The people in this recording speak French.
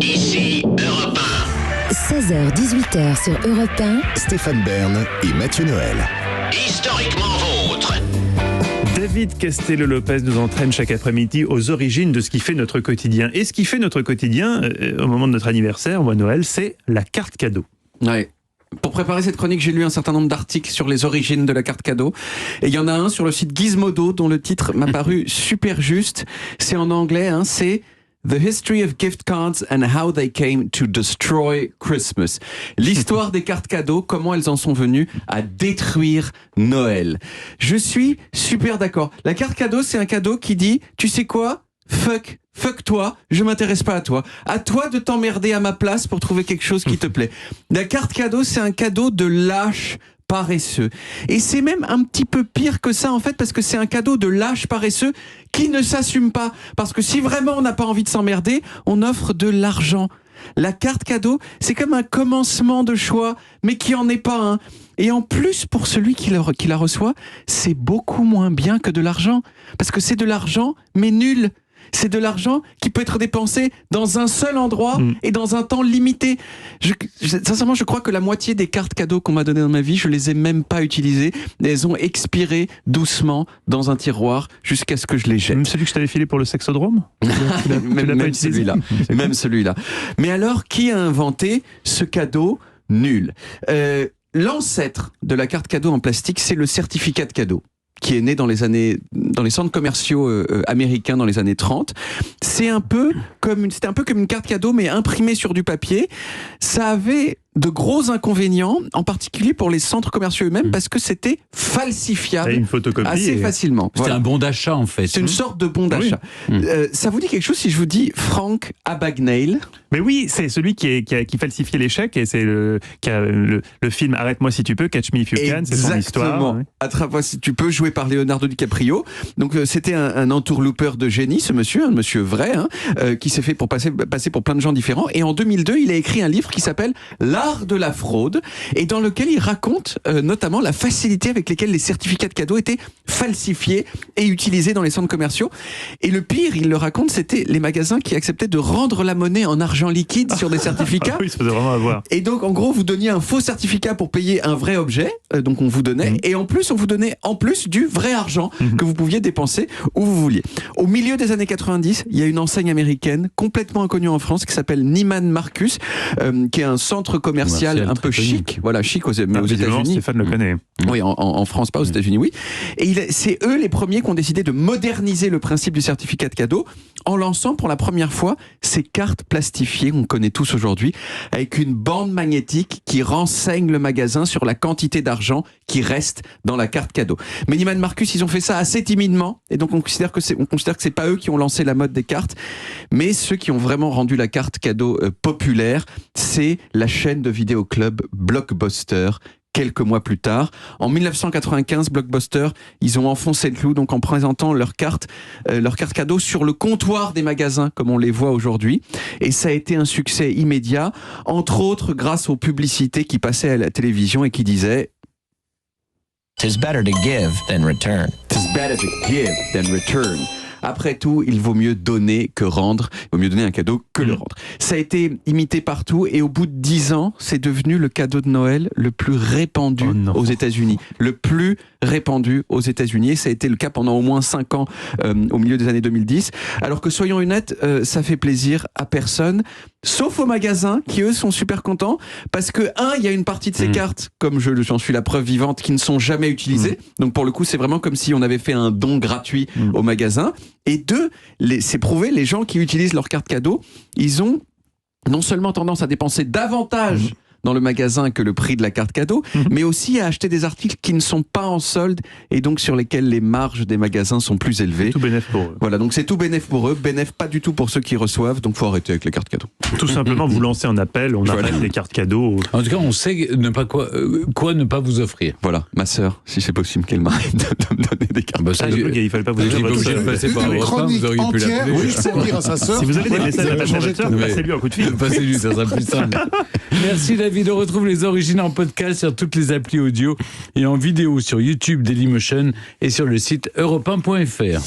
Ici Europe 16h-18h sur Europe 1. Stéphane Bern et Mathieu Noël. 1, historiquement vôtre. David Castello-Lopez nous entraîne chaque après-midi aux origines de ce qui fait notre quotidien. Et ce qui fait notre quotidien, au moment de notre anniversaire, au mois de Noël, c'est la carte cadeau. Ouais. Pour préparer cette chronique, j'ai lu un certain nombre d'articles sur les origines de la carte cadeau. Et il y en a un sur le site Gizmodo dont le titre m'a paru super juste. C'est en anglais, c'est The History of Gift Cards and How They Came to Destroy Christmas. L'histoire des cartes cadeaux, comment elles en sont venues à détruire Noël. Je suis super d'accord. La carte cadeau, c'est un cadeau qui dit, tu sais quoi ? Fuck toi, je m'intéresse pas à toi. À toi de t'emmerder à ma place pour trouver quelque chose qui te plaît. La carte cadeau, c'est un cadeau de lâche paresseux. Et c'est même un petit peu pire que ça, en fait, parce que c'est un cadeau de lâche paresseux qui ne s'assume pas. Parce que si vraiment on n'a pas envie de s'emmerder, on offre de l'argent. La carte cadeau, c'est comme un commencement de choix, mais qui en est pas un. Et en plus, pour celui qui la reçoit, c'est beaucoup moins bien que de l'argent. Parce que c'est de l'argent, mais nul. C'est de l'argent qui peut être dépensé dans un seul endroit et dans un temps limité. Sincèrement, je crois que la moitié des cartes cadeaux qu'on m'a données dans ma vie, je les ai même pas utilisées. Elles ont expiré doucement dans un tiroir jusqu'à ce que je les jette. Même celui que je t'avais filé pour le sexodrome Même celui-là. Même celui-là. Mais alors, qui a inventé ce cadeau nul ? L'ancêtre de la carte cadeau en plastique, c'est le certificat de cadeau, qui est né dans les centres commerciaux américains dans les années 30. C'était un peu comme une carte cadeau, mais imprimée sur du papier. Ça avait de gros inconvénients, en particulier pour les centres commerciaux eux-mêmes, parce que c'était falsifiable une photocopie assez facilement. C'était un bon d'achat, en fait. C'est une sorte de bon d'achat. Oui. Ça vous dit quelque chose si je vous dis Frank Abagnale ? Mais oui, c'est celui qui falsifiait les chèques, et c'est le film Arrête-moi si tu peux, Catch Me If You Can, c'est son histoire. Ouais. Attrape-moi si tu peux, joué par Leonardo DiCaprio. Donc c'était un entourloupeur de génie, ce monsieur, un monsieur vrai, qui s'est fait pour passer pour plein de gens différents. Et en 2002, il a écrit un livre qui s'appelle L'art de la fraude, et dans lequel il raconte notamment la facilité avec lesquelles les certificats de cadeaux étaient falsifiés et utilisés dans les centres commerciaux. Et le pire, il le raconte, c'était les magasins qui acceptaient de rendre la monnaie en argent liquide sur des certificats. Oui, ça faisait vraiment avoir. Et donc, en gros, vous donniez un faux certificat pour payer un vrai objet, donc on vous donnait, et en plus, on vous donnait en plus du vrai argent que vous pouviez dépenser où vous vouliez. Au milieu des années 90, il y a une enseigne américaine complètement inconnue en France qui s'appelle Neiman Marcus, qui est un centre commercial un peu chic, voilà, chic aux États-Unis. Stéphane le connaît. Oui, en France, pas aux États-Unis, oui. Et c'est eux les premiers qui ont décidé de moderniser le principe du certificat de cadeau en lançant pour la première fois ces cartes plastifiées qu'on connaît tous aujourd'hui, avec une bande magnétique qui renseigne le magasin sur la quantité d'argent qui reste dans la carte cadeau. Mais Neiman Marcus, ils ont fait ça assez timidement, et donc on considère que c'est pas eux qui ont lancé la mode des cartes, mais ceux qui ont vraiment rendu la carte cadeau populaire, c'est la chaîne de vidéoclub Blockbuster. Quelques mois plus tard, en 1995, Blockbuster, ils ont enfoncé le clou, donc en présentant leurs cartes cadeaux sur le comptoir des magasins, comme on les voit aujourd'hui. Et ça a été un succès immédiat, entre autres grâce aux publicités qui passaient à la télévision et qui disaient « 'Tis better to give than return. 'Tis better to give than return ». Après tout, il vaut mieux donner que rendre. Il vaut mieux donner un cadeau que le rendre. Ça a été imité partout, et au bout de 10 ans, c'est devenu le cadeau de Noël le plus répandu aux États-Unis. Le plus répandu aux États-Unis. Et ça a été le cas pendant au moins 5 ans au milieu des années 2010. Alors que, soyons honnêtes, ça fait plaisir à personne, sauf aux magasins qui, eux, sont super contents parce que, il y a une partie de ces cartes, comme j'en suis la preuve vivante, qui ne sont jamais utilisées. Donc pour le coup, c'est vraiment comme si on avait fait un don gratuit au magasin. Et 2, c'est prouvé, les gens qui utilisent leurs cartes cadeaux, ils ont non seulement tendance à dépenser davantage dans le magasin que le prix de la carte cadeau, mais aussi à acheter des articles qui ne sont pas en solde et donc sur lesquels les marges des magasins sont plus élevées. Tout bénef pour eux. Voilà, donc c'est tout bénef pour eux, bénef pas du tout pour ceux qui reçoivent, donc faut arrêter avec les cartes cadeaux. Tout simplement, vous lancez un appel, on arrête les cartes cadeaux. En tout cas, on sait quoi ne pas vous offrir. Voilà, ma sœur, si c'est possible qu'elle m'arrête de me donner des cartes. Bah ça, il fallait pas vous dire votre sœur. passer par Une Europe 1, vous auriez pu entière, l'appeler. juste pour dire à sa sœur. Si vous avez des messages à passer à votre sœur, passez-lui un coup de fil. Passez-lui, ça sera plus simple. Merci David, on retrouve les origines en podcast sur toutes les applis audio et en vidéo sur YouTube Dailymotion et sur le site europe1.fr.